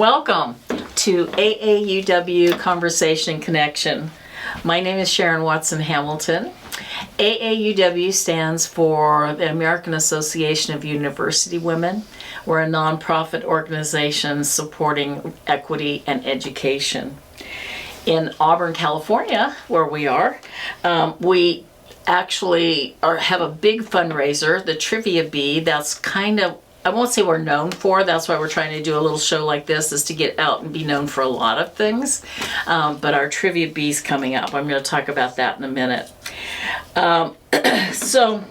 Welcome to AAUW Conversation Connection. My name is Sharon Watson Hamilton. AAUW stands for the American Association of University Women. We're a nonprofit organization supporting equity and education. In Auburn, California, where we are, we actually have a big fundraiser, the Trivia Bee. That's kind of, I won't say we're known for, that's why we're trying to do a little show like this, is to get out and be known for a lot of things. But our Trivia Bee's coming up. I'm going to talk about that in a minute. So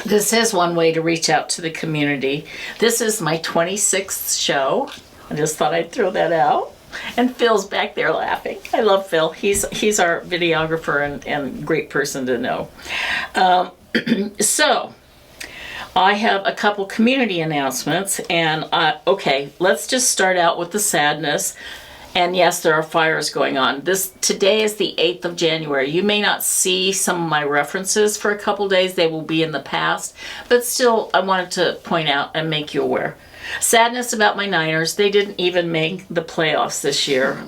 this is one way to reach out to the community. This is my 26th show. I just thought I'd throw that out. And Phil's back there laughing. I love Phil. He's our videographer and great person to know. So I have a couple community announcements, and okay, let's just start out with the sadness. And yes, there are fires going on. Today is the 8th of January. You may not see some of my references for a couple days. They will be in the past, but still, I wanted to point out and make you aware. Sadness about my Niners. They didn't even make the playoffs this year.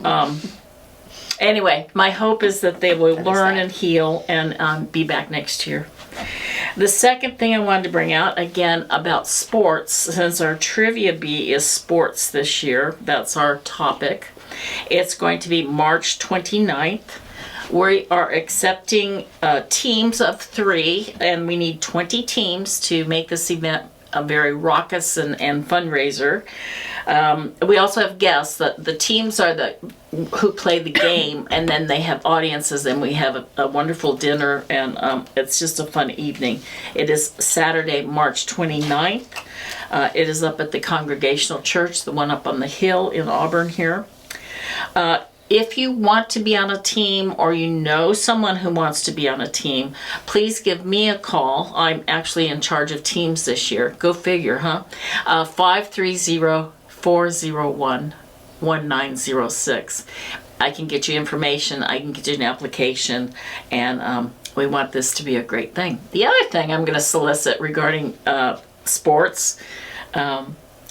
Anyway, my hope is that they will learn and heal and be back next year. The second thing I wanted to bring out, again, about sports, since our Trivia Bee is sports this year, that's our topic. It's going to be March 29th. We are accepting teams of 3, and we need 20 teams to make this event a very raucous and fundraiser. We also have guests. The teams are who play the game, and then they have audiences, and we have a wonderful dinner, and it's just a fun evening. It is Saturday, March 29th. It is up at the Congregational Church, the one up on the hill in Auburn here. If you want to be on a team, or you know someone who wants to be on a team, please give me a call. I'm actually in charge of teams this year. Go figure, huh? 530-401-1906. I can get you information. I can get you an application, and we want this to be a great thing. The other thing I'm going to solicit regarding sports.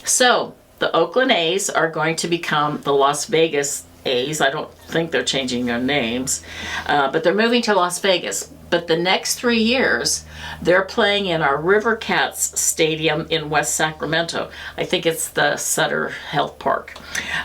So the Oakland A's are going to become the Las Vegas A's. I don't think they're changing their names, but they're moving to Las Vegas. But the next 3 years, they're playing in our River Cats Stadium in West Sacramento. I think it's the Sutter Health Park.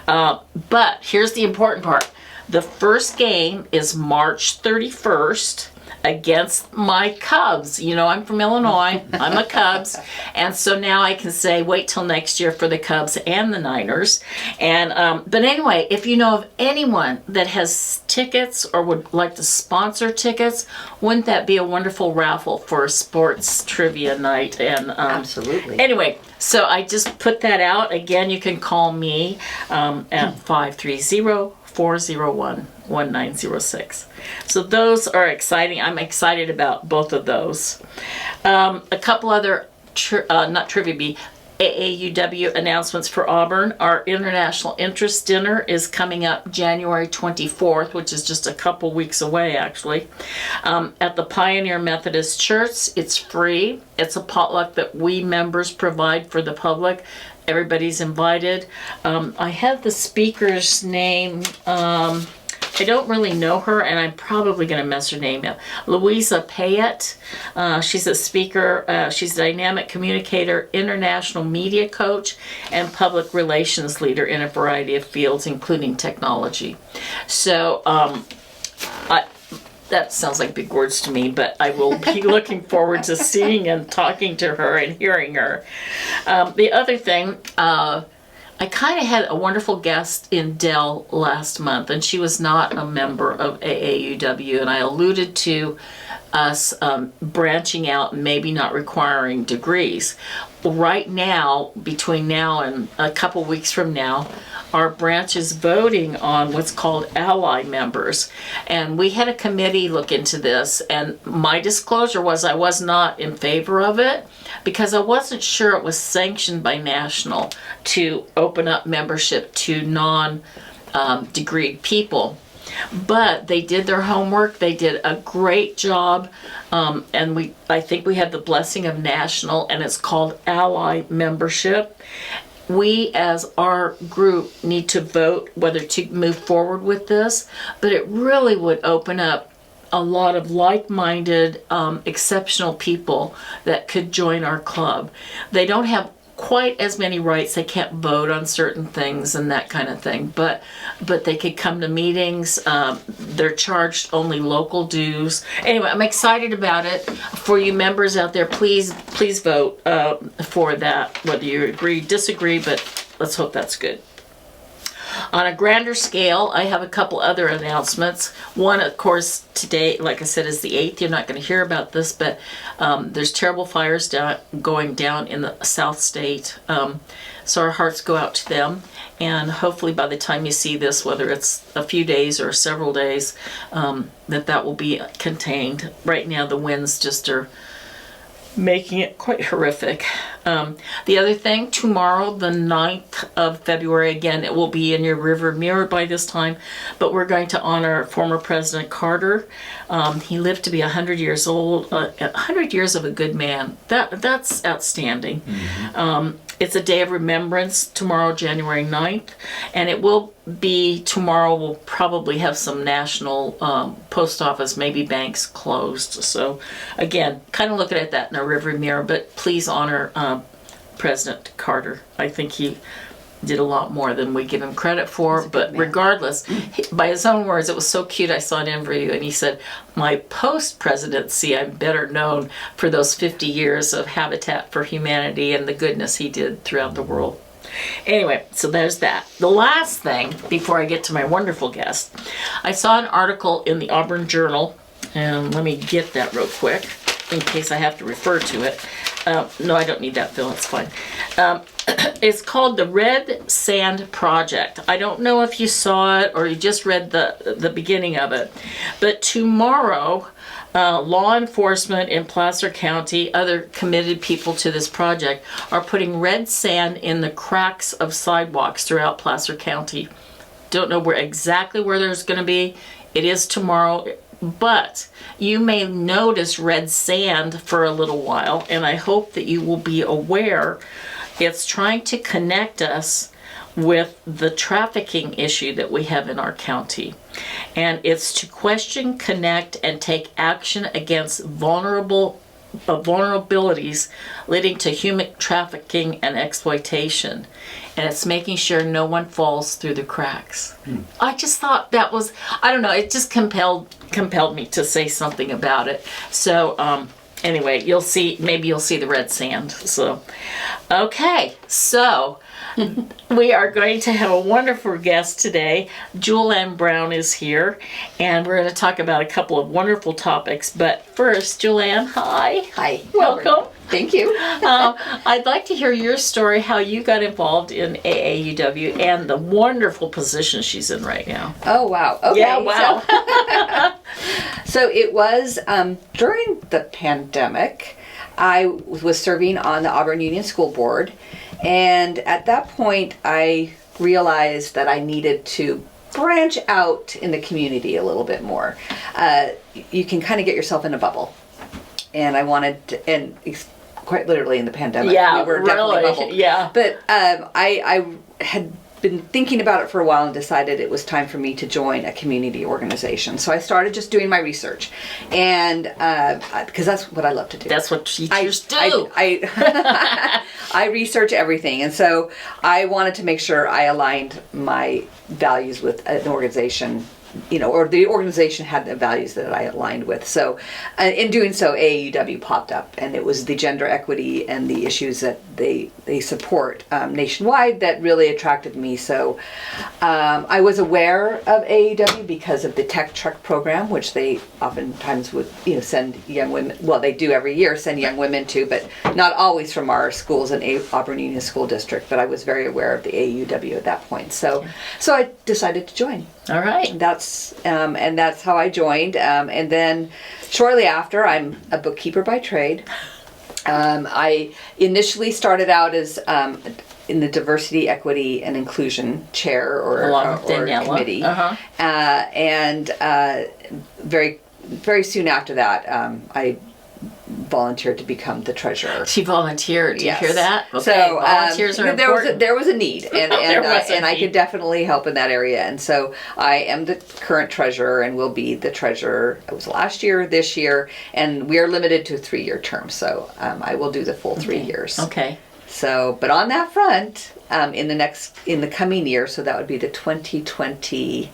But here's the important part. The first game is March 31st. Against my Cubs. You know, I'm from Illinois. I'm a Cubs. And so now I can say, wait till next year for the Cubs and the Niners. And but anyway, if you know of anyone that has tickets or would like to sponsor tickets, wouldn't that be a wonderful raffle for a sports trivia night? And absolutely. Anyway, so I just put that out. Again, you can call me at 530-401-1906. So those are exciting. I'm excited about both of those. A couple other, not Trivia Bee, AAUW announcements for Auburn. Our International Interest Dinner is coming up January 24th, which is just a couple weeks away, actually, at the Pioneer Methodist Church. It's free. It's a potluck that we members provide for the public. Everybody's invited. I have the speaker's name. I don't really know her, and I'm probably going to mess her name up. Louisa Payette. She's a speaker. She's a dynamic communicator, international media coach, and public relations leader in a variety of fields, including technology. So that sounds like big words to me, but I will be looking forward to seeing and talking to her and hearing her. The other thing, I kind of had a wonderful guest in Dell last month, and she was not a member of AAUW, and I alluded to us branching out and maybe not requiring degrees. Right now, between now and a couple weeks from now, our branch is voting on what's called ally members. And we had a committee look into this, and my disclosure was I was not in favor of it because I wasn't sure it was sanctioned by National to open up membership to non-degreed people. But they did their homework. They did a great job, and I think we had the blessing of National, and it's called Ally Membership. we as our group need to vote whether to move forward with this, but it really would open up a lot of like-minded, exceptional people that could join our club. They don't have quite as many rights. They can't vote on certain things and that kind of thing, but they could come to meetings. They're charged only local dues. Anyway, I'm excited about it. For you members out there, please vote for that, whether you agree, disagree, but let's hope that's good. On a grander scale, I have a couple other announcements. One, of course, today, like I said, is the 8th. You're not going to hear about this, but there's terrible fires going down in the South State. So our hearts go out to them. And hopefully by the time you see this, whether it's a few days or several days, that will be contained. Right now, the winds just are making it quite horrific. The other thing, tomorrow, the 9th of February, again, it will be in your river mirror by this time, but we're going to honor former President Carter. He lived to be 100 years old, 100 years of a good man. That's outstanding. Mm-hmm. It's a day of remembrance tomorrow, January 9th, and it will be tomorrow. We'll probably have some national post office, maybe banks closed. So again, kind of looking at that in a river mirror, but please honor President Carter. I think he did a lot more than we give him credit for, but regardless, by his own words, it was so cute. I saw an interview and he said, my post-presidency, I'm better known for those 50 years of Habitat for Humanity and the goodness he did throughout the world. Anyway, so there's that. The last thing, before I get to my wonderful guest, I saw an article in the Auburn Journal, and let me get that real quick in case I have to refer to it. No, I don't need that, Phil. It's fine. It's called the Red Sand Project. I don't know if you saw it or you just read the beginning of it, but tomorrow, law enforcement in Placer County, other committed people to this project, are putting red sand in the cracks of sidewalks throughout Placer County. Don't know exactly where there's going to be. It is tomorrow, but you may notice red sand for a little while, and I hope that you will be aware it's trying to connect us with the trafficking issue that we have in our county. And it's to question, connect, and take action against vulnerabilities leading to human trafficking and exploitation. And it's making sure no one falls through the cracks. I just thought that was, I don't know, it just compelled me to say something about it. So anyway, maybe you'll see the red sand. So, okay, so we are going to have a wonderful guest today. Julann Brown is here, and we're going to talk about a couple of wonderful topics. But first, Julann, hi. Hi. Welcome. Thank you. I'd like to hear your story, how you got involved in AAUW and the wonderful position she's in right now. Oh, wow. Okay. Yeah, wow. So it was during the pandemic. I was serving on the Auburn Union School Board, and at that point I realized that I needed to branch out in the community a little bit more. You can kind of get yourself in a bubble, and I wanted to, and quite literally in the pandemic, yeah, we were definitely bubbled. Yeah. But I had been thinking about it for a while and decided it was time for me to join a community organization. So I started just doing my research, and because that's what I love to do. That's what teachers do. I research everything, and so I wanted to make sure I aligned my values with an organization, or the organization had the values that I aligned with. So in doing so, AAUW popped up, and it was the gender equity and the issues that they support nationwide that really attracted me. So I was aware of AAUW because of the Tech Truck program, which they oftentimes would send young women, well, they do every year send young women to, but not always from our schools in Auburn Union School District. But I was very aware of the AAUW at that point. So I decided to join. All right. That's how I joined. And then shortly after, I'm a bookkeeper by trade. I initially started out as in the Diversity, Equity, and Inclusion chair or committee. Uh-huh. And very, very soon after that, I volunteered to become the treasurer. She volunteered. Do you Yes. hear that? Okay. So volunteers are important. there was a need, and There was a and I need. could definitely help in that area. And so I am the current treasurer, and will be the treasurer. It was last year, this year, and we are limited to a 3-year term. So I will do the full 3 years. Okay. So, but on that front, in the coming year, so that would be the 2020.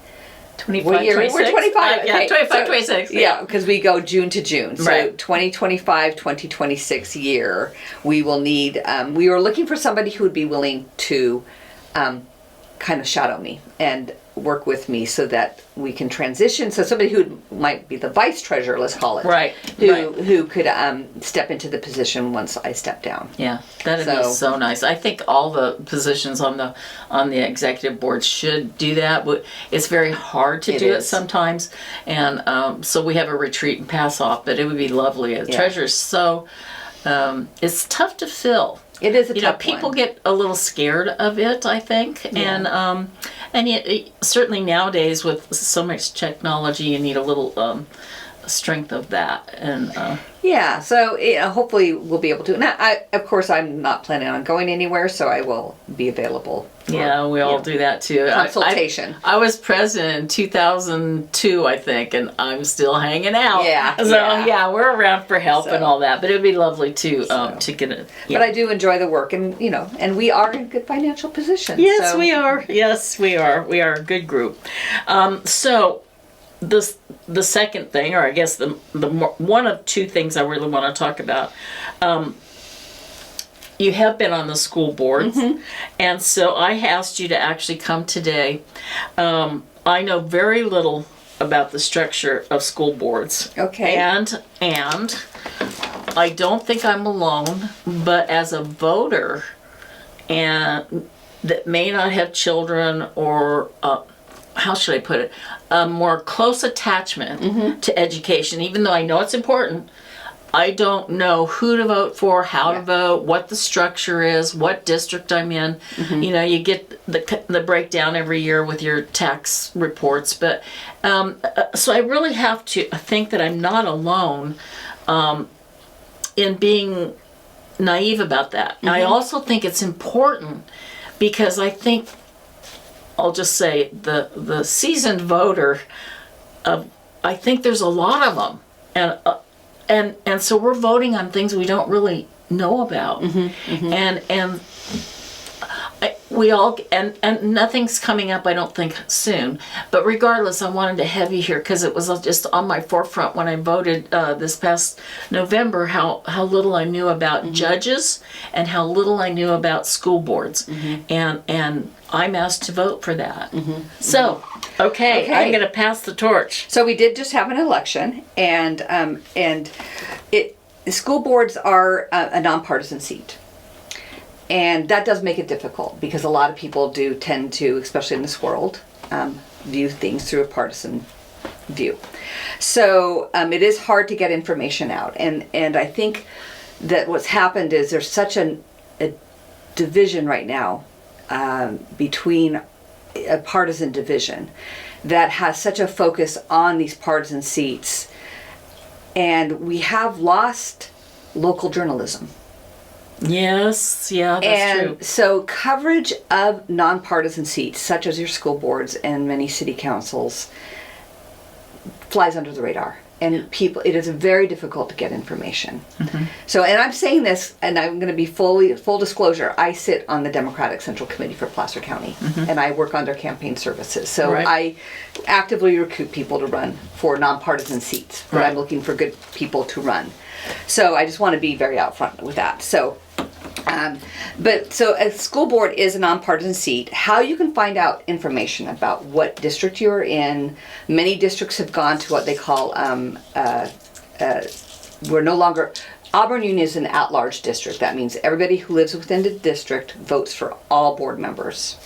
25, What year? 26? We're 25. Yeah, Okay. 25, 26. Yeah, because we go June to June. So Right. 2025, 2026 year, we will need, we were looking for somebody who would be willing to kind of shadow me and work with me so that we can transition. So somebody who might be the vice treasurer, let's call it. Right, Who, right. who could step into the position once I step down. Yeah, that'd be So- so nice. I think all the positions on the executive board should do that. But it's very hard to It do it is. sometimes, and so we have a retreat and pass off. But it would be lovely. A Yeah. treasurer's so it's tough to fill. It is a You know, tough people one. get a little scared of it, I think, and yet certainly nowadays with so much technology, you need a little strength of that, and Yeah, so hopefully we'll be able to. Now, of course, I'm not planning on going anywhere, so I will be available. For, yeah, we all know, do that too. consultation. I was president in 2002, I think, and I'm still hanging out. Yeah, so yeah. we're around for help and So- all that. But it would be lovely to get it. Yeah. But I do enjoy the work, and and we are in good financial position. Yes, so. we are. Yes, we are. We are a good group. So the second thing, or I guess the one of two things I really want to talk about. You have been on the school boards, and so I asked you to actually come today. I know very little about the structure of school boards. Okay. And I don't think I'm alone, but as a voter, and that may not have children or how should I put it, a more close attachment to education, even though I know it's important. I don't know who to vote for, how to vote, what the structure is, what district I'm in. You know, you get the breakdown every year with your tax reports. But so I really have to think that I'm not alone in being naive about that. And I also think it's important because I think, I'll just say, the seasoned voter, I think there's a lot of them. And so we're voting on things we don't really know about, and we all and nothing's coming up, I don't think, soon. But regardless, I wanted to have you here because it was just on my forefront when I voted this past November. How little I knew about judges and how little I knew about school boards, and I'm asked to vote for that. So. Okay, I'm going to pass the torch. So we did just have an election, and school boards are a nonpartisan seat, and that does make it difficult because a lot of people do tend to, especially in this world, view things through a partisan view. So it is hard to get information out, and I think that what's happened is there's such a division right now between a partisan division that has such a focus on these partisan seats, and we have lost local journalism. Yes, yeah, that's true. And so coverage of nonpartisan seats, such as your school boards and many city councils, flies under the radar. And it is very difficult to get information. So, and I'm saying this, and I'm going to be full disclosure, I sit on the Democratic Central Committee for Placer County, and I work on their campaign services. So Right. I actively recruit people to run for nonpartisan seats, but Right. I'm looking for good people to run. So I just want to be very upfront with that. So, so a school board is a nonpartisan seat. How you can find out information about what district you're in, many districts have gone to what they call, we're no longer, Auburn Union is an at-large district. That means everybody who lives within the district votes for all board members.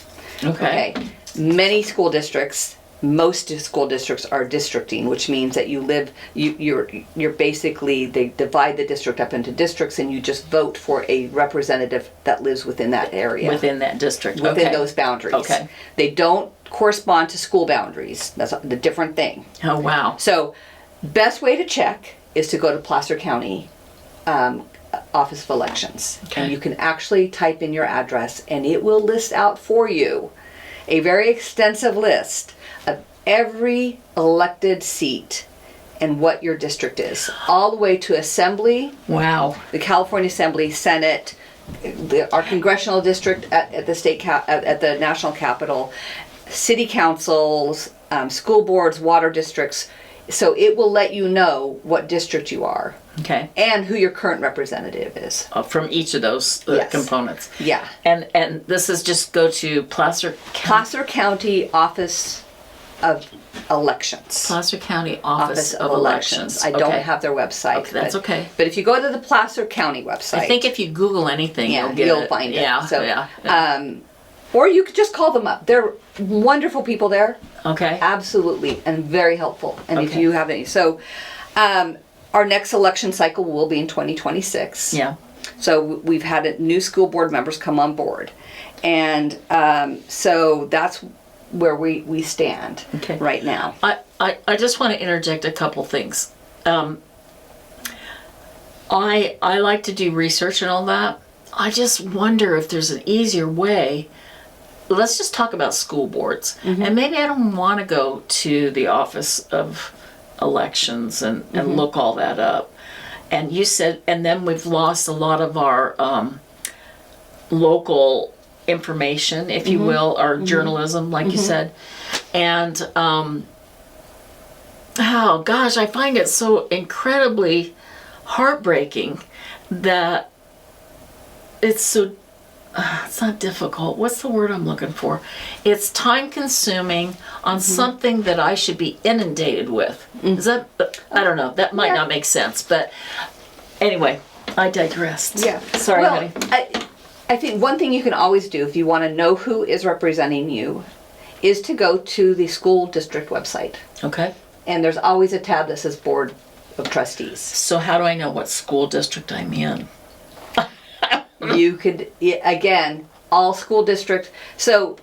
Okay. Many school districts, most school districts are districting, which means that you're basically, they divide the district up into districts and you just vote for a representative that lives within that area. Within that district. Within Okay. those boundaries. Okay. They don't correspond to school boundaries. That's the different thing. Oh, wow. So, best way to check is to go to Placer County Office of Elections. Okay. And you can actually type in your address and it will list out for you a very extensive list of every elected seat and what your district is, all the way to Assembly, Wow. the California Assembly, Senate, our congressional district at the at the national capital, city councils, school boards, water districts. So it will let you know what district you are Okay. and who your current representative is. From each of those Yes. components. Yeah. And this is just go to Placer County. Placer County Office of Elections. Placer County Office of Elections. I don't Okay. have their website. Okay, that's but, okay. But if you go to the Placer County website, I think if you Google anything, yeah, you'll get you'll it. find it. Yeah. So, yeah. or you could just call them up. They're wonderful people there. Okay. Absolutely, and very helpful. And if Okay. you have any, so our next election cycle will be in 2026. Yeah. So we've had new school board members come on board, and so that's where we stand Okay. right now. I just want to interject a couple things. I like to do research and all that. I just wonder if there's an easier way. Let's just talk about school boards. And maybe I don't want to go to the Office of Elections and look all that up. And you said, and then we've lost a lot of our local information, if you will, our journalism, like you said. And, oh gosh, I find it so incredibly heartbreaking that it's so, it's not difficult. What's the word I'm looking for? It's time consuming on something that I should be inundated with. Is that, I don't know, that might not make sense, but anyway, I digressed. Yeah. Sorry, well, honey. I think one thing you can always do if you want to know who is representing you is to go to the school district website. Okay. And there's always a tab that says Board of Trustees. So how do I know what school district I'm in? You could, again, all school district. So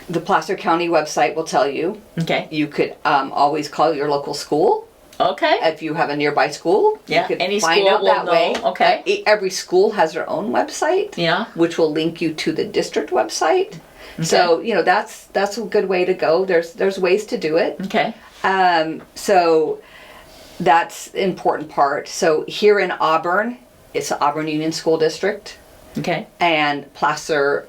the Placer County website will tell you. Okay. You could always call your local school. Okay. If you have a nearby school, Yeah, you could any find school out will that way. know. Okay. Every school has their own website. Yeah. Which will link you to the district website. So that's a good way to go. There's ways to do it. Okay. So that's the important part. So here in Auburn, it's the Auburn Union School District Okay. and Placer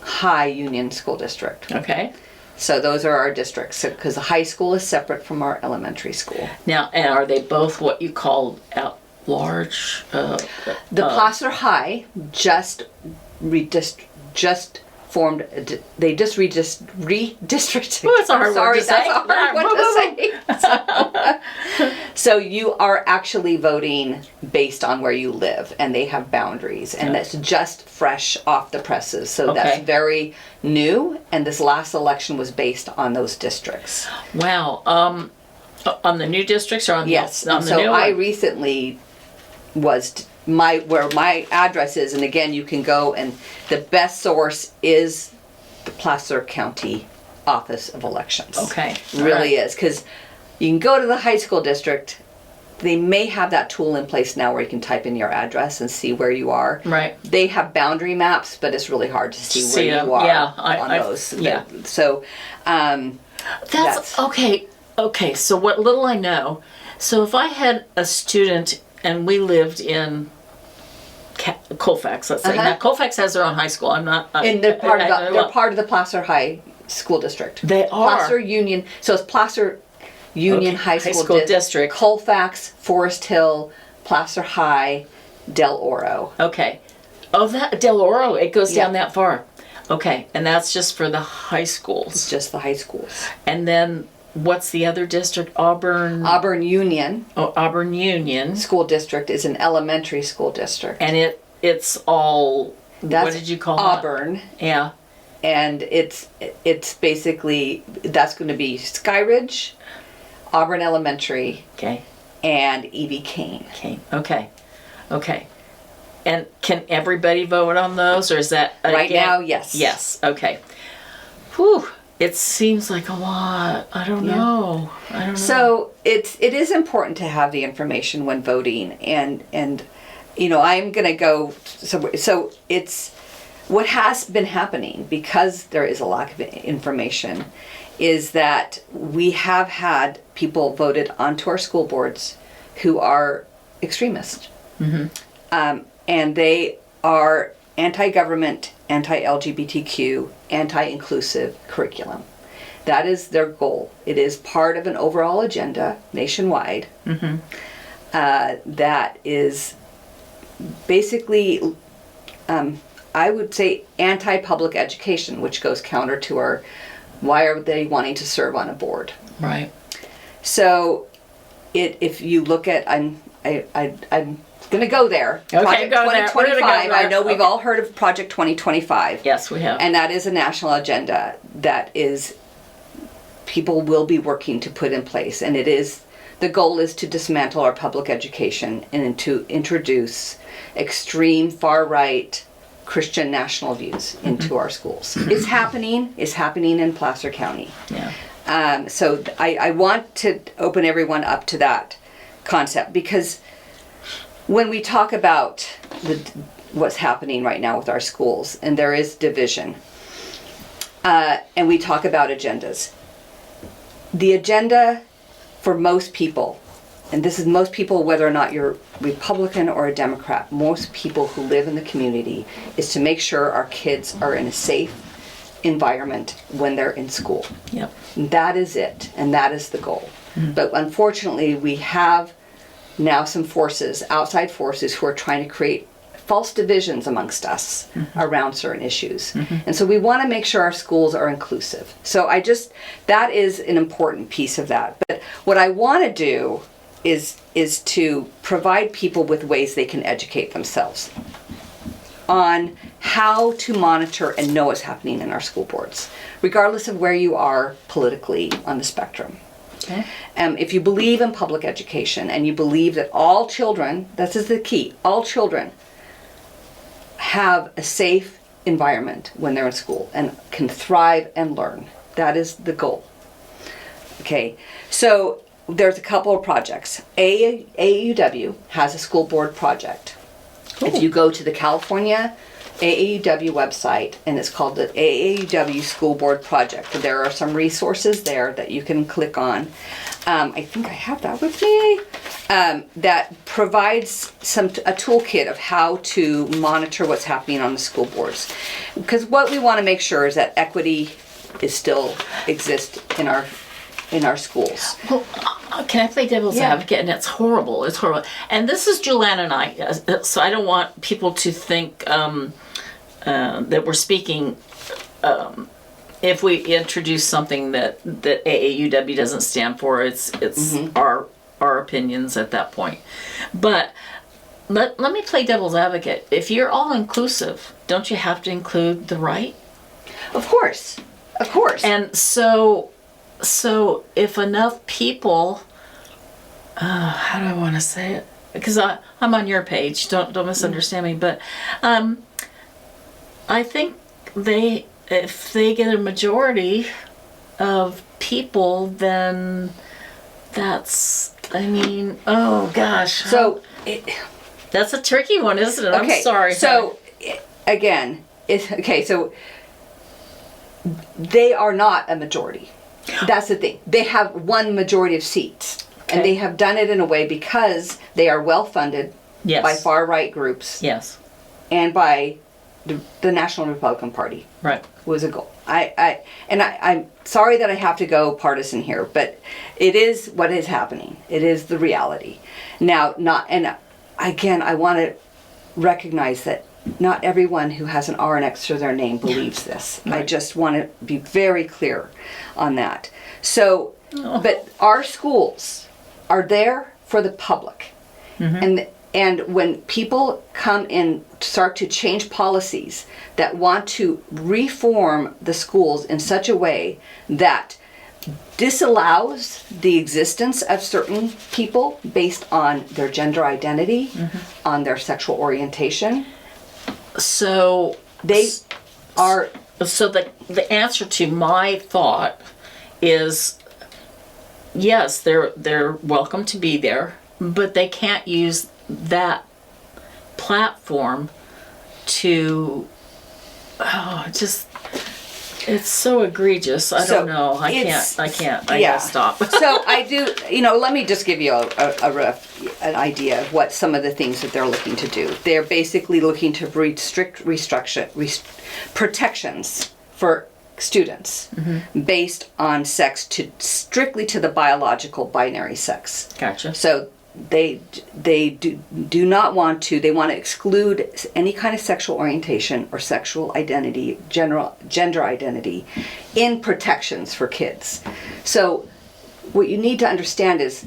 High Union School District. Okay. So those are our districts because the high school is separate from our elementary school. Now, and are they both what you call at large? The Placer High just formed. They just redistricted. Oh, it's a hard word to say. That's a hard one to say. So you are actually voting based on where you live, and they have boundaries, and that's just fresh off the presses. So that's Okay. very new, and this last election was based on those districts. Wow. On the new districts or on Yes, the, on and the so new I one? recently was where my address is, and again you can go, and the best source is the Placer County Office of Elections. Okay. All Really right. is, because you can go to the high school district. They may have that tool in place now where you can type in your address and see where you are. Right. They have boundary maps, but it's really hard to see See where them. you are Yeah, on those. yeah. So, That's okay. Okay, so what little I know. So if I had a student and we lived in Colfax, let's say. Now Colfax has their own high school. I'm not. and they're part of the Placer High School District. They are. Placer Union. So it's Placer Union Okay, High School, District. Colfax, Forest Hill, Placer High, Del Oro. Okay. Oh, that Del Oro. It goes down Yeah. that far. Okay, and that's just for the high schools. It's just the high schools. And then what's the other district? Auburn. Auburn Union Oh, Auburn Union. School District is an elementary school district. And it's all. That's what did you call Auburn. that? Yeah. And it's basically, that's going to be Skyridge, Auburn Elementary, Okay. and E.V. Kane. Okay. Okay. And can everybody vote on those, or is that Right now, yes. Yes. Okay. Whew. It seems like a lot. I don't know. So it is important to have the information when voting, and I'm going to go. So it's what has been happening, because there is a lack of information, is that we have had people voted onto our school boards who are extremists, and they are anti-government, anti-LGBTQ, anti-inclusive curriculum. That is their goal. It is part of an overall agenda nationwide that is basically, I would say, anti-public education, which goes counter to our, why are they wanting to serve on a board? Right. So, if you look at, I'm going to go there. Okay, Project go there. 2025. We're gonna go there. I know we've Okay. all heard of Project 2025. Yes, we have. And that is a national agenda that is, people will be working to put in place. And the goal is to dismantle our public education and to introduce extreme far-right Christian national views into our schools. It's happening in Placer County. Yeah. So I want to open everyone up to that concept, because when we talk about what's happening right now with our schools, and there is division, and we talk about agendas, the agenda for most people, and this is most people, whether or not you're Republican or a Democrat, most people who live in the community, is to make sure our kids are in a safe environment when they're in school. Yep. That is it, and that is the goal. But unfortunately, we have now some forces, outside forces, who are trying to create false divisions amongst us around certain issues. And so we want to make sure our schools are inclusive. So that is an important piece of that. But what I want to do is to provide people with ways they can educate themselves on how to monitor and know what's happening in our school boards, regardless of where you are politically on the spectrum. Okay. If you believe in public education and you believe that all children, this is the key, all children have a safe environment when they're in school and can thrive and learn. That is the goal. Okay, so there's a couple of projects. AAUW has a school board project. Cool. If you go to the California AAUW website, and it's called the AAUW School Board Project. There are some resources there that you can click on. I think I have that with me. That provides a toolkit of how to monitor what's happening on the school boards. Because what we want to make sure is that equity is still exists in our schools. Well, can I play devil's advocate? And it's horrible. It's horrible. And this is Julann and I, so I don't want people to think that we're speaking if we introduce something that AAUW doesn't stand for. It's our opinions at that point. But let me play devil's advocate. If you're all inclusive, don't you have to include the right? Of course. And so if enough people, how do I want to say it? Because I'm on your page. Don't misunderstand me. But I think if they get a majority of people, then that's. I mean, oh gosh. So that's a tricky one, isn't it? Okay, I'm sorry. So again, so they are not a majority. That's the thing. They have one majority of seats. Okay. And they have done it in a way because they are well funded by far right groups. Yes. And by the National Republican Party. Right. Was a goal. I'm sorry that I have to go partisan here, but it is what is happening. It is the reality. Now, again, I want to recognize that not everyone who has an R next to their name believes this. Right. I just want to be very clear on that. So, but our schools are there for the public. And when people come in, start to change policies that want to reform the schools in such a way that disallows the existence of certain people based on their gender identity, on their sexual orientation, so they are So the answer to my thought is yes, they're welcome to be there, but they can't use that platform to it's so egregious. I don't know. I can't. I gotta stop. So I do, let me just give you an idea of what some of the things that they're looking to do. They're basically looking to restrict protections for students based on sex strictly to the biological binary sex. Gotcha. So they do not want to, they want to exclude any kind of sexual orientation or sexual identity, gender identity in protections for kids. So what you need to understand is,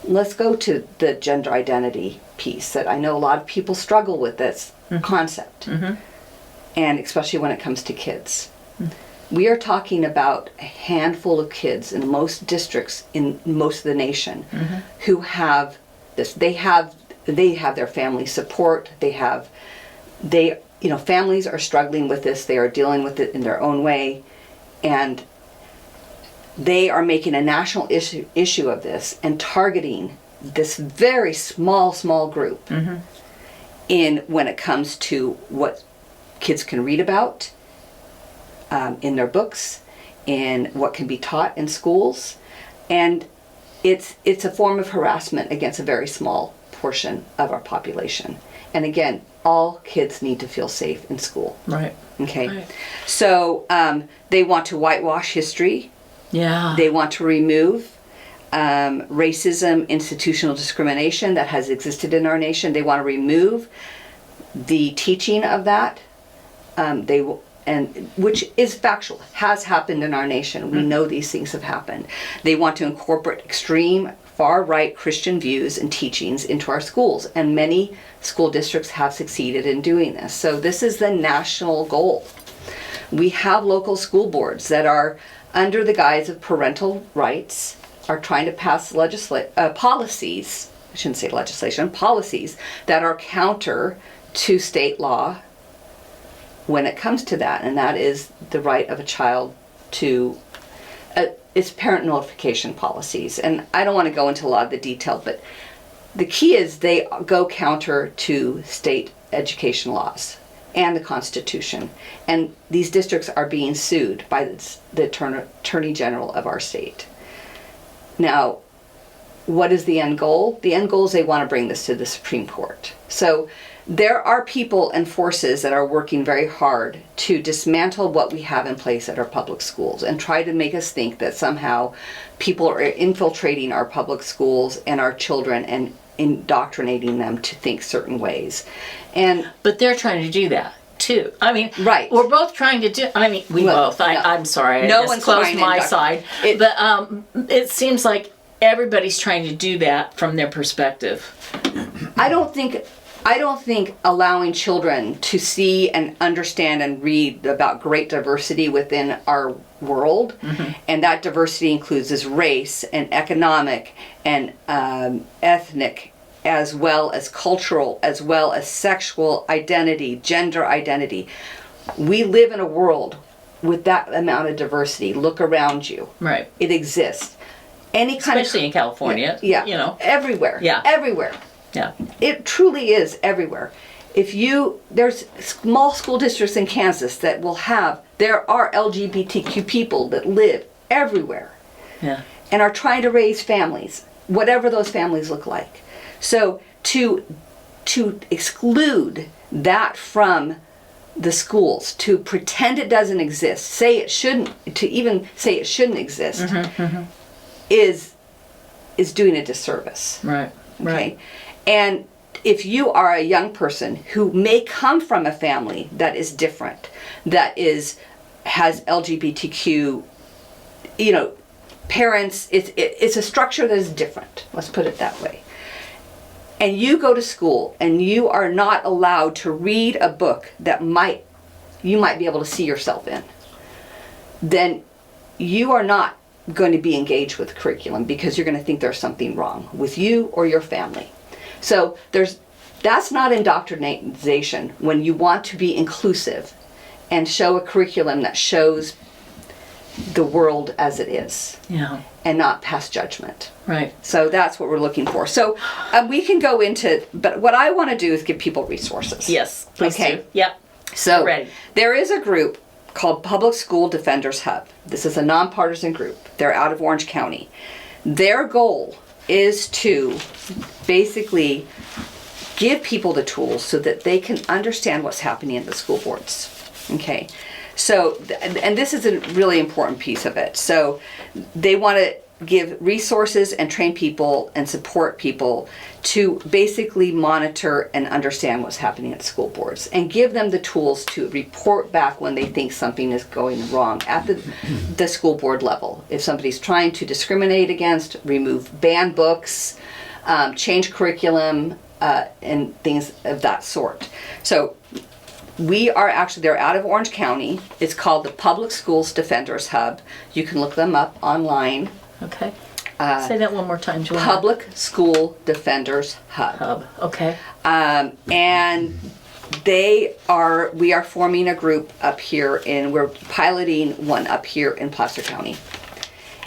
let's go to the gender identity piece that I know a lot of people struggle with this concept, and especially when it comes to kids. We are talking about a handful of kids in most districts in most of the nation who have this. They have their family support. Families are struggling with this. They are dealing with it in their own way, and they are making a national issue of this and targeting this very small group in when it comes to what kids can read about in their books, in what can be taught in schools, and it's a form of harassment against a very small portion of our population. And again, all kids need to feel safe in school. Right. Okay. Right. So they want to whitewash history. Yeah. They want to remove racism, institutional discrimination that has existed in our nation. They want to remove the teaching of that. Which is factual, has happened in our nation. We know these things have happened. They want to incorporate extreme far-right Christian views and teachings into our schools, and many school districts have succeeded in doing this. So this is the national goal. We have local school boards that are, under the guise of parental rights, are trying to pass policies, I shouldn't say legislation, policies that are counter to state law when it comes to that, and that is the right of a child to it's parent notification policies. And I don't want to go into a lot of the detail, but the key is they go counter to state education laws and the Constitution, and these districts are being sued by the Attorney General of our state. Now, what is the end goal? The end goal is they want to bring this to the Supreme Court. So there are people and forces that are working very hard to dismantle what we have in place at our public schools and try to make us think that somehow people are infiltrating our public schools and our children and indoctrinating them to think certain ways. But they're trying to do that too. I mean, right. We're both trying to do, both. I'm sorry. No I one's just closed my side. But it seems like everybody's trying to do that from their perspective. I don't think allowing children to see and understand and read about great diversity within our world, and that diversity includes this race and economic and ethnic, as well as cultural, as well as sexual identity, gender identity. We live in a world with that amount of diversity. Look around you. Right. It exists. Especially in California. Yeah. Everywhere. Yeah. Everywhere. Yeah. It truly is everywhere. There's small school districts in Kansas that there are LGBTQ people that live everywhere. Yeah. And are trying to raise families, whatever those families look like. So to exclude that from the schools, to pretend it doesn't exist, to even say it shouldn't exist, is doing a disservice. Right. Okay? And if you are a young person who may come from a family that is different, that has LGBTQ, parents, it's a structure that is different. Let's put it that way. And you go to school and you are not allowed to read a book that you might be able to see yourself in, then you are not going to be engaged with curriculum because you're going to think there's something wrong with you or your family. So that's not indoctrination when you want to be inclusive and show a curriculum that shows the world as it is. Yeah. And not pass judgment. Right. So that's what we're looking for. So we can go into, but what I want to do is give people resources. Yes, please Okay. do. Yep. So Ready. there is a group called Public School Defenders Hub. This is a nonpartisan group. They're out of Orange County. Their goal is to basically give people the tools so that they can understand what's happening in the school boards. Okay. So, and this is a really important piece of it. So they want to give resources and train people and support people to basically monitor and understand what's happening at school boards and give them the tools to report back when they think something is going wrong at the school board level. If somebody's trying to discriminate against, remove banned books, change curriculum, and things of that sort. So they're out of Orange County. It's called the Public Schools Defenders Hub. You can look them up online. Okay. Say that one more time, Julann. Public School Defenders Hub. Okay. And we are forming a group up here, and we're piloting one up here in Placer County.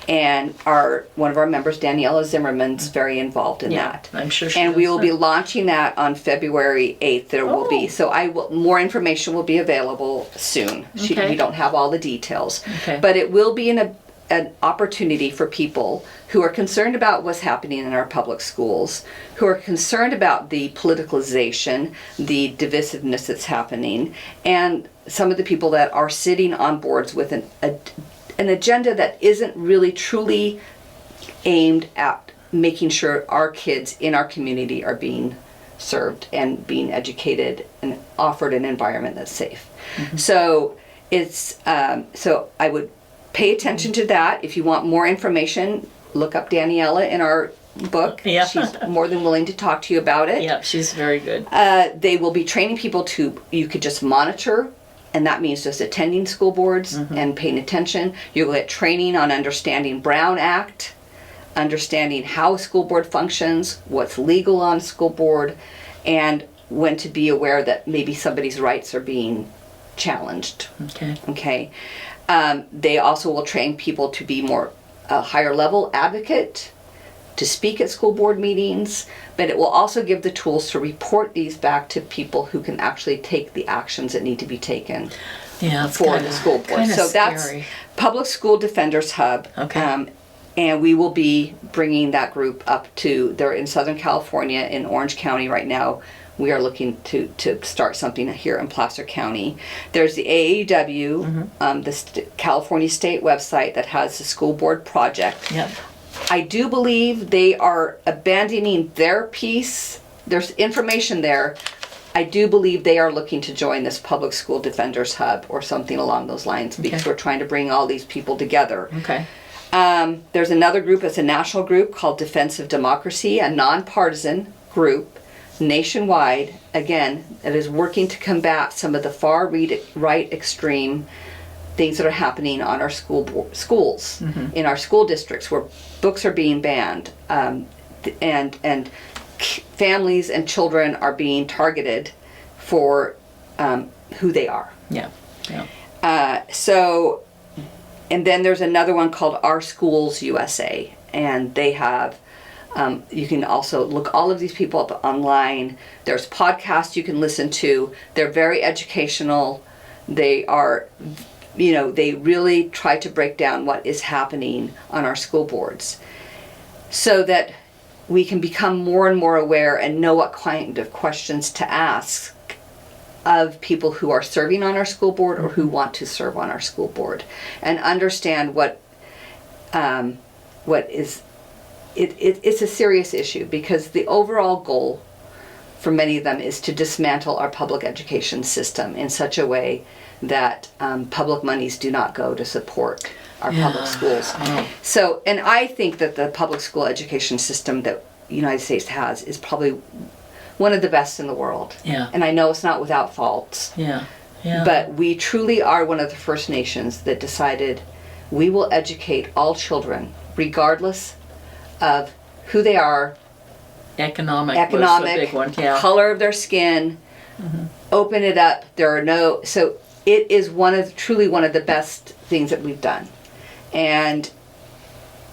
And one of our members, Daniela Zimmerman's very involved in that. I'm sure she And we is. will be launching that on February 8th. There will be. So more information will be available soon. Okay. We don't have all the details. Okay. But it will be an opportunity for people who are concerned about what's happening in our public schools, who are concerned about the politicalization, the divisiveness that's happening, and some of the people that are sitting on boards with an agenda that isn't really truly aimed at making sure our kids in our community are being served and being educated and offered an environment that's safe. Mm-hmm. So so I would pay attention to that. If you want more information, look up Daniela in our book. Yeah. She's more than willing to talk to you about it. Yeah, she's very good. They will be training people you could just monitor, and that means just attending school boards and paying attention. You'll get training on understanding Brown Act, understanding how a school board functions, what's legal on a school board, and when to be aware that maybe somebody's rights are being challenged. Okay. They also will train people to be more a higher level advocate, to speak at school board meetings, but it will also give the tools to report these back to people who can actually take the actions that need to be taken for the school board. So that's Public School Defenders Hub. Okay. And we will be bringing that group up they're in Southern California in Orange County right now. We are looking to start something here in Placer County. There's the AAUW, the California State website that has the school board project. Yep. I do believe they are abandoning their piece. There's information there. I do believe they are looking to join this Public School Defenders Hub or something along those lines because we're trying to bring all these people together. Okay. There's another group, it's a national group called Defense of Democracy, a nonpartisan group nationwide, again, that is working to combat some of the far right extreme things that are happening on our schools, in our school districts where books are being banned, and families and children are being targeted for who they are. Yeah. And then there's another one called Our Schools USA, and they have you can also look all of these people up online. There's podcasts you can listen to. They're very educational. They are, they really try to break down what is happening on our school boards so that we can become more and more aware and know what kind of questions to ask of people who are serving on our school board or who want to serve on our school board, and understand what is it's a serious issue, because the overall goal for many of them is to dismantle our public education system in such a way that public monies do not go to support our public schools. So, and I think that the public school education system that the United States has is probably one of the best in the world. Yeah. And I know it's not without faults. Yeah. But we truly are one of the first nations that decided we will educate all children, regardless of who they are, economic was a big one. Yeah. color of their skin, open it up. So it is truly one of the best things that we've done. And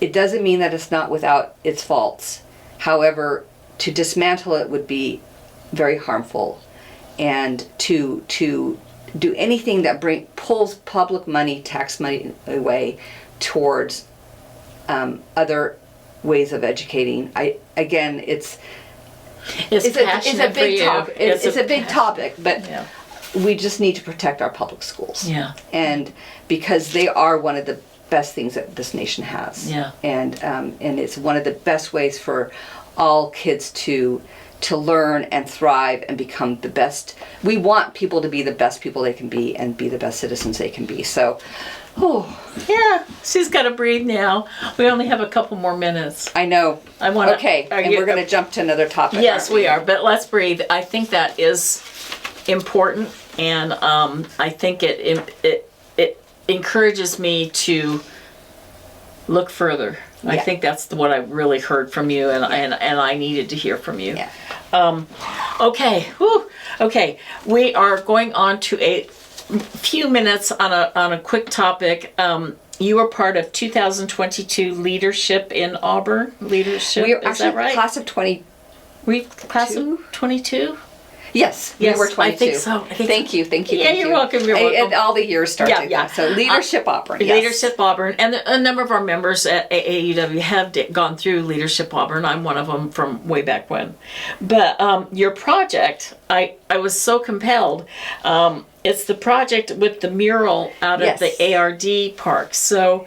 it doesn't mean that it's not without its faults. However, to dismantle it would be very harmful. And to do anything that pulls public money, tax money away towards other ways of educating. It's a big topic. It's a big topic, but we just need to protect our public schools. Yeah. And because they are one of the best things that this nation has. Yeah. And it's one of the best ways for all kids to learn and thrive and become the best. We want people to be the best people they can be and be the best citizens they can be. So, yeah, she's got to breathe now. We only have a couple more minutes. I know. Okay, and we're going to jump to another topic. Yes, we are, but let's breathe. I think that is important, and I think it encourages me to look further. Yeah. I think that's what I really heard from you, and I needed to hear from you. Yeah. Okay. Whew. Okay. We are going on to a few minutes on a quick topic. You were part of 2022 Leadership in Auburn. Leadership, is that right? Class of 20. Class of 22? Yes, we were 22. I think so. Thank you. Yeah, you're welcome. And all the years started. Yeah. So Leadership Auburn. Yes. Leadership Auburn, and a number of our members at AAUW have gone through Leadership Auburn. I'm one of them from way back when. But your project, I was so compelled. It's the project with the mural out of the ARD park. So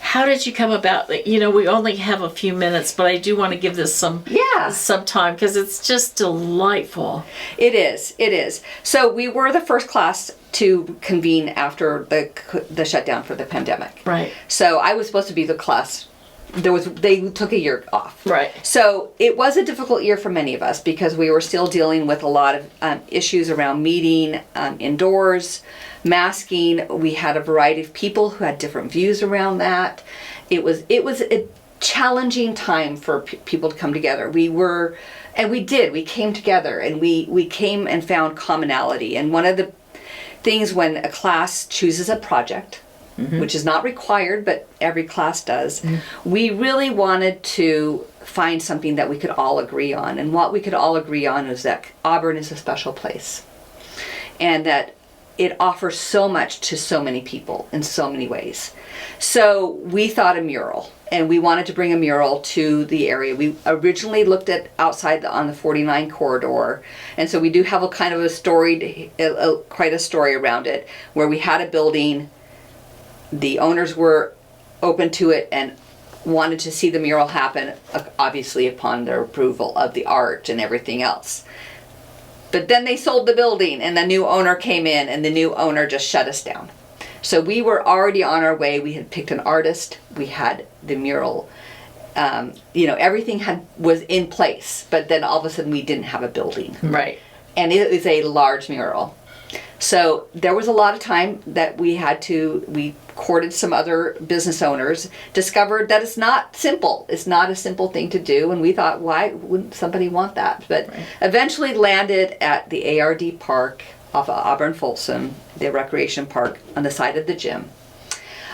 how did you come about? We only have a few minutes, but I do want to give this some time because it's just delightful. It is. So we were the first class to convene after the shutdown for the pandemic. Right. So I was supposed to be the class. They took a year off. Right. So it was a difficult year for many of us because we were still dealing with a lot of issues around meeting indoors, masking. We had a variety of people who had different views around that. It was a challenging time for people to come together. We came together and we came and found commonality. And one of the things when a class chooses a project, which is not required, but every class does, we really wanted to find something that we could all agree on. And what we could all agree on is that Auburn is a special place. And that it offers so much to so many people in so many ways. So we thought a mural. And we wanted to bring a mural to the area. We originally looked at outside on the 49 corridor. And so we do have a kind of quite a story around it, where we had a building. The owners were open to it and wanted to see the mural happen, obviously upon their approval of the art and everything else. But then they sold the building and the new owner came in and the new owner just shut us down. So we were already on our way. We had picked an artist. We had the mural. Everything was in place. But then all of a sudden we didn't have a building. Right. And it is a large mural. So there was a lot of time that we courted some other business owners, discovered that it's not simple. It's not a simple thing to do. And we thought, why wouldn't somebody want that? But eventually landed at the ARD park off of Auburn Folsom, the recreation park on the side of the gym.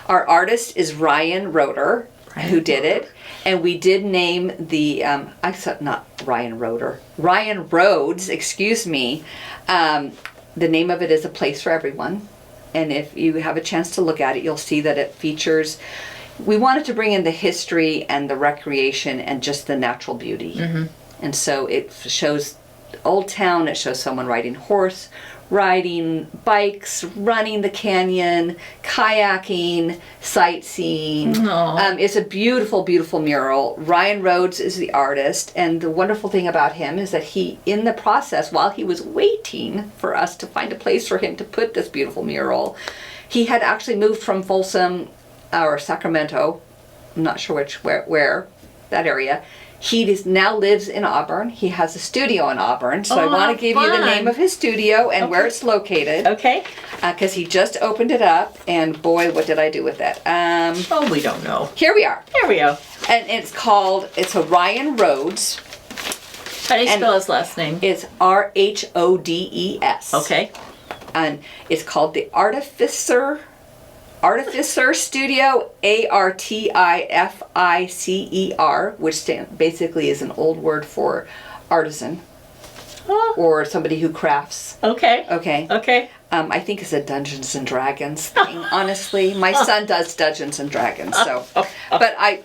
Our artist is Ryan Roeder, who did it. And we did name Ryan Rhodes, excuse me. The name of it is A Place for Everyone. And if you have a chance to look at it, you'll see that it features, we wanted to bring in the history and the recreation and just the natural beauty. And so it shows Old Town, it shows someone riding horse, riding bikes, running the canyon, kayaking, sightseeing. It's a beautiful, beautiful mural. Ryan Rhodes is the artist, and the wonderful thing about him is that he, in the process, while he was waiting for us to find a place for him to put this beautiful mural, he had actually moved from Folsom or Sacramento, I'm not sure where that area. He now lives in Auburn. He has a studio in Auburn. So I want to give you the name of his studio and where it's located. Okay. Because he just opened it up. And boy, what did I do with it? We don't know. Here we are. Here we go. And it's a Ryan Rhodes. How do you spell his last name? It's Rhodes. Okay. And it's called the Artificer Studio, Artificer, which basically is an old word for artisan or somebody who crafts. Okay. Okay. I think it's a Dungeons and Dragons thing, honestly. My son does Dungeons and Dragons, so. But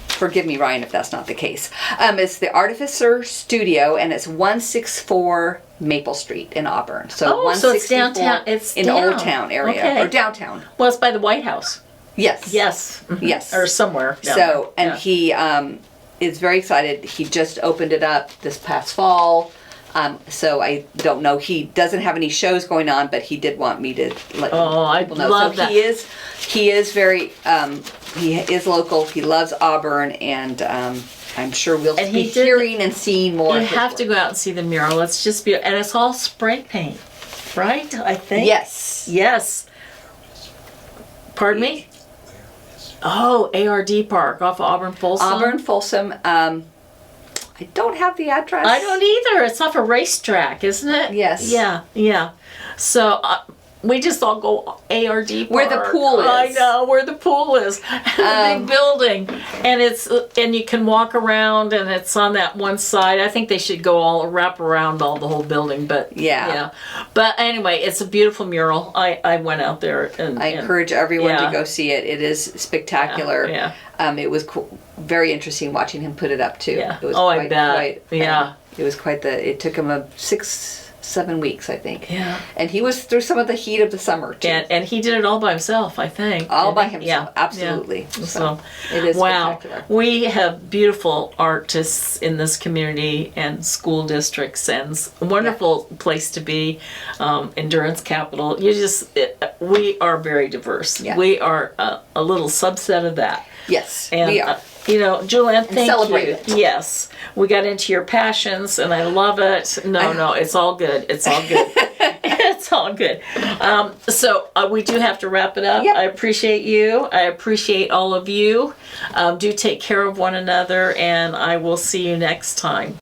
forgive me, Ryan, if that's not the case. It's the Artificer Studio, and it's 164 Maple Street in Auburn. So, so it's downtown. It's in the Old Town area, or downtown. Well, it's by the White House. Yes. Yes. Mm-hmm. Yes. Or somewhere. So, and he is very excited. He just opened it up this past fall. So I don't know. He doesn't have any shows going on, but he did want me to let people know. Love that. He is very, he is local. He loves Auburn, and I'm sure we'll be hearing and seeing more. You have to go out and see the mural. It's just beautiful. And it's all spray paint, right? I think. Yes. Yes. Pardon me? Oh, ARD Park off of Auburn Folsom. Auburn Folsom. I don't have the address. I don't either. It's off a racetrack, isn't it? Yes. Yeah. So we just all go ARD Park. Where the pool is. I know, where the pool is. The big building. And you can walk around, and it's on that one side. I think they should go wrap around the whole building, but yeah. But anyway, it's a beautiful mural. I went out there and I encourage everyone to go see it. It is spectacular. Yeah. It was very interesting watching him put it up too. Yeah. It was I bet. It was it took him 6-7 weeks, I think. Yeah. And he was through some of the heat of the summer too. And he did it all by himself, I think. All by himself, Yeah. absolutely. Yeah. So it is spectacular. We have beautiful artists in this community and school districts, and a wonderful place to be, endurance capital. We are very diverse. Yeah. We are a little subset of that. Yes, And, we are. Julann, thank celebrate you. it. Yes, we got into your passions, and I love it. No, it's all good. It's all good. It's all good. So we do have to wrap it up. Yep. I appreciate you. I appreciate all of you. Do take care of one another, and I will see you next time.